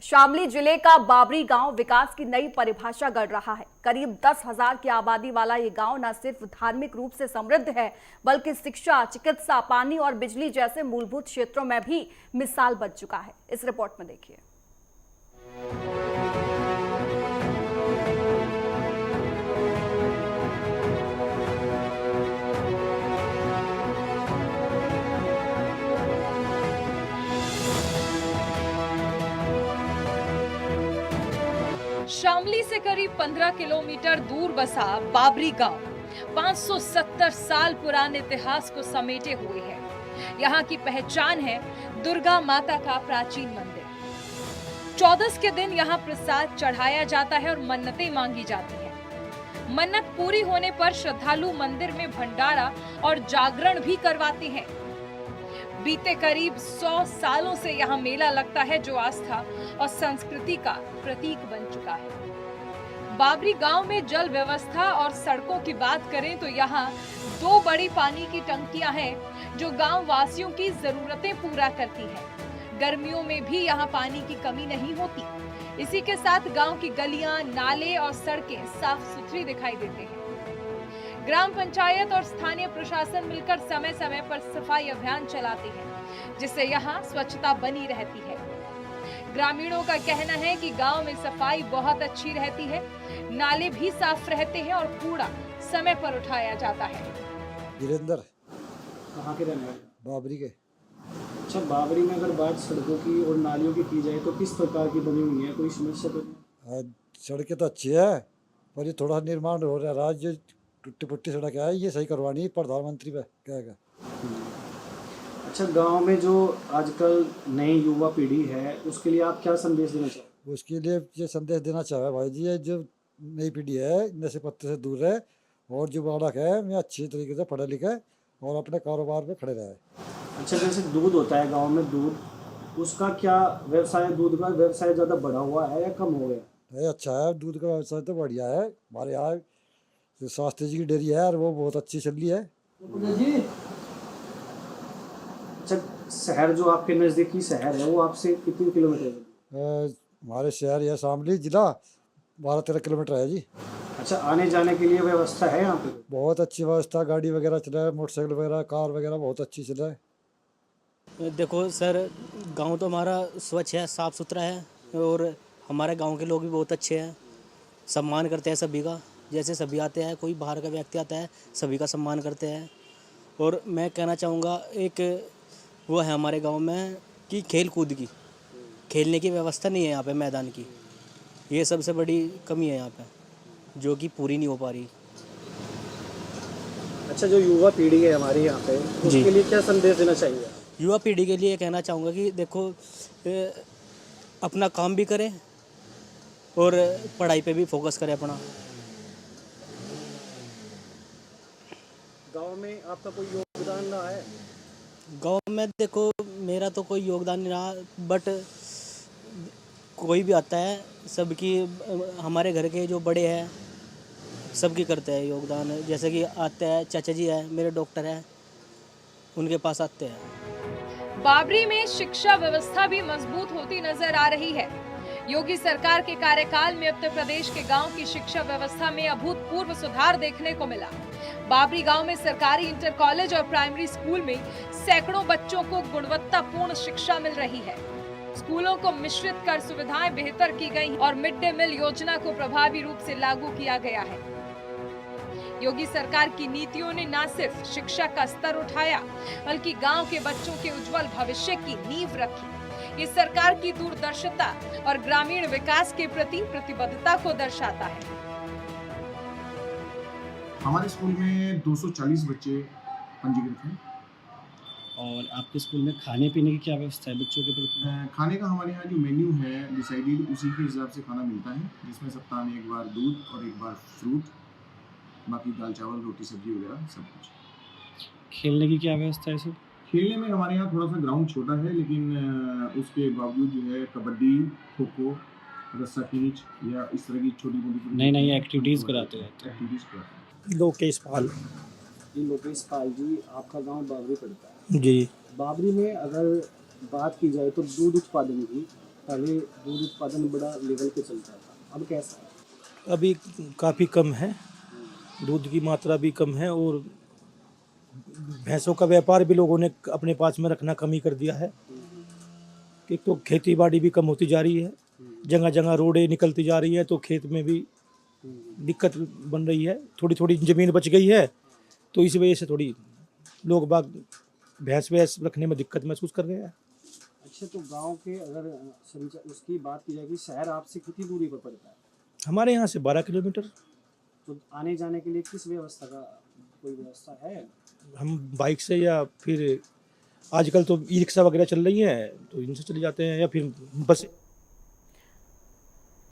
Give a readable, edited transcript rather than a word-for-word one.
शामली जिले का बाबरी गांव विकास की नई परिभाषा गढ़ रहा है। करीब 10,000 की आबादी वाला ये गांव न सिर्फ धार्मिक रूप से समृद्ध है, बल्कि शिक्षा, चिकित्सा, पानी और बिजली जैसे मूलभूत क्षेत्रों में भी मिसाल बन चुका है। इस रिपोर्ट में देखिए। शामली से करीब 15 किलोमीटर दूर बसा बाबरी गांव 570 साल पुराने इतिहास को समेटे हुए है। यहाँ की पहचान है दुर्गा माता का प्राचीन मंदिर। चौदस के दिन यहाँ प्रसाद चढ़ाया जाता है और मन्नतें मांगी जाती हैं। मन्नत पूरी होने पर श्रद्धालु मंदिर में भंडारा और जागरण भी करवाते हैं। बीते करीब 100 सालों से यहाँ मेला लगता है, जो आस्था और संस्कृति का प्रतीक बन चुका है। बाबरी गांव में जल व्यवस्था और सड़कों की बात करें तो यहाँ 2 बड़ी पानी की टंकियां हैं, जो गांव वासियों की जरूरतें पूरा करती हैं। गर्मियों में भी यहाँ पानी की कमी नहीं होती। इसी के साथ गांव की गलियां, नाले और सड़कें साफ सुथरी दिखाई देते हैं। ग्राम पंचायत और स्थानीय प्रशासन मिलकर समय समय पर सफाई अभियान चलाते हैं, जिससे यहाँ स्वच्छता बनी रहती है। ग्रामीणों का कहना है कि गांव में सफाई बहुत अच्छी रहती है, नाले भी साफ रहते हैं और कूड़ा समय पर उठाया जाता है। वीरेंद्र कहाँ के रहने वाले? बाबरी के। अच्छा, बाबरी में अगर बात सड़कों की और नालियों की जाए तो किस प्रकार की बनी हुई है? कोई समस्या तो नहीं? सड़कें तो अच्छी है, पर ये थोड़ा निर्माण हो रहा है। राज्य टूटी फुट्टी सड़क है, ये सही करवानी प्रधानमंत्री पे कहेगा। अच्छा, गांव में जो आजकल नई युवा पीढ़ी है, उसके लिए आप क्या संदेश देना चाहोगे? उसके लिए ये संदेश देना चाहे भाई जी, ये जो नई पीढ़ी है नशे पत्ते से दूर है, और जो बालक है मैं अच्छी तरीके से पढ़े लिखे और अपने कारोबार पे खड़े रहे। अच्छा, जैसे दूध होता है गांव में, दूध, उसका क्या व्यवसाय, दूध का व्यवसाय ज़्यादा बढ़ा हुआ है या कम हो गया? अच्छा है, दूध का व्यवसाय तो बढ़िया है। हमारे यहाँ शास्त्री जी की डेयरी है और वो बहुत अच्छी चल रही है। अच्छा, शहर जो आपके नज़दीकी शहर है, वो आपसे कितने किलोमीटर है? हमारे शहर या शामली जिला 12-13 किलोमीटर है जी। अच्छा, आने जाने के लिए व्यवस्था है यहाँ पे? बहुत अच्छी व्यवस्था, गाड़ी वगैरह चल रहा है, मोटरसाइकिल वगैरह, कार वगैरह बहुत अच्छी चल रहा है। देखो सर, गांव तो हमारा स्वच्छ है, साफ़ सुथरा है, और हमारे गांव के लोग भी बहुत अच्छे हैं, सम्मान करते हैं सभी का। जैसे सभी आते हैं, कोई बाहर का व्यक्ति आता है, सभी का सम्मान करते हैं। और मैं कहना चाहूँगा, एक वो है हमारे गांव में कि खेल कूद की, खेलने की व्यवस्था नहीं है यहाँ पे, मैदान की। ये सबसे बड़ी कमी है यहाँ पे, जो कि पूरी नहीं हो पा रही। अच्छा, जो युवा पीढ़ी है हमारी यहाँ पे, उसके लिए क्या संदेश देना चाहिए? युवा पीढ़ी के लिए कहना चाहूँगा कि देखो, अपना काम भी करें और पढ़ाई पे भी फोकस करें अपना। गांव में आपका कोई योगदान रहा है? गांव में देखो, मेरा तो कोई योगदान नहीं रहा, बट कोई भी आता है, सबकी, हमारे घर के जो बड़े हैं सबकी करते हैं योगदान। जैसे कि आते हैं, चाचा जी है मेरे, डॉक्टर हैं, उनके पास आते हैं। बाबरी में शिक्षा व्यवस्था भी मजबूत होती नजर आ रही है। योगी सरकार के कार्यकाल में उत्तर प्रदेश के गांव की शिक्षा व्यवस्था में अभूतपूर्व सुधार देखने को मिला। बाबरी गांव में सरकारी इंटर कॉलेज और प्राइमरी स्कूल में सैकड़ों बच्चों को गुणवत्तापूर्ण शिक्षा मिल रही है। स्कूलों को मिश्रित कर सुविधाएं बेहतर की गई और मिड डे मील योजना को प्रभावी रूप से लागू किया गया है। योगी सरकार की नीतियों ने न सिर्फ शिक्षा का स्तर उठाया, बल्कि गांव के बच्चों के उज्जवल भविष्य की नींव रखी। इस सरकार की दूरदर्शिता और ग्रामीण विकास के प्रति प्रतिबद्धता को दर्शाता है। हमारे स्कूल में 240 बच्चे पंजीकृत हैं। और आपके स्कूल में खाने पीने की क्या व्यवस्था है बच्चों के प्रति? खाने का हमारे यहाँ जो मेन्यू है डिसाइडेड, उसी के हिसाब से खाना मिलता है, जिसमें सप्ताह में एक बार दूध और एक बार फ्रूट, बाकी दाल चावल रोटी सब्जी वगैरह सब कुछ। खेलने की क्या व्यवस्था है सर? खेलने में हमारे यहाँ थोड़ा सा ग्राउंड छोटा है, लेकिन उसके बावजूद जो है कबड्डी, खो खो, रस्सा खींच या इस तरह की छोटी मोटी नई एक्टिविटीज़ कराते रहते हैं। लोकेश पाल। जी, लोकेश पाल जी, आपका गांव बाबरी पड़ता है जी। बाबरी में अगर बात की जाए तो दूध उत्पादन की, पहले दूध उत्पादन बड़ा लेवल पे चलता था, अब कैसा है? अभी काफ़ी कम है, दूध की मात्रा भी कम है और भैंसों का व्यापार भी लोगों ने अपने पास में रखना कम ही कर दिया है। एक तो खेती बाड़ी भी कम होती जा रही है, जगह जगह रोडें निकलती जा रही है तो खेत में भी दिक्कत बन रही है। थोड़ी थोड़ी ज़मीन बच गई है तो इस वजह से थोड़ी लोग बाग भैंस वैंस रखने में दिक्कत महसूस कर रहे हैं। अच्छा, तो गांव के अगर उसकी बात की जाए कि शहर आपसे कितनी दूरी पर पड़ता है? हमारे यहाँ से 12 किलोमीटर। तो आने जाने के लिए किस व्यवस्था का कोई व्यवस्था है? हम बाइक से या फिर आजकल तो ई रिक्शा वगैरह चल रही हैं तो इनसे चले जाते हैं या फिर बस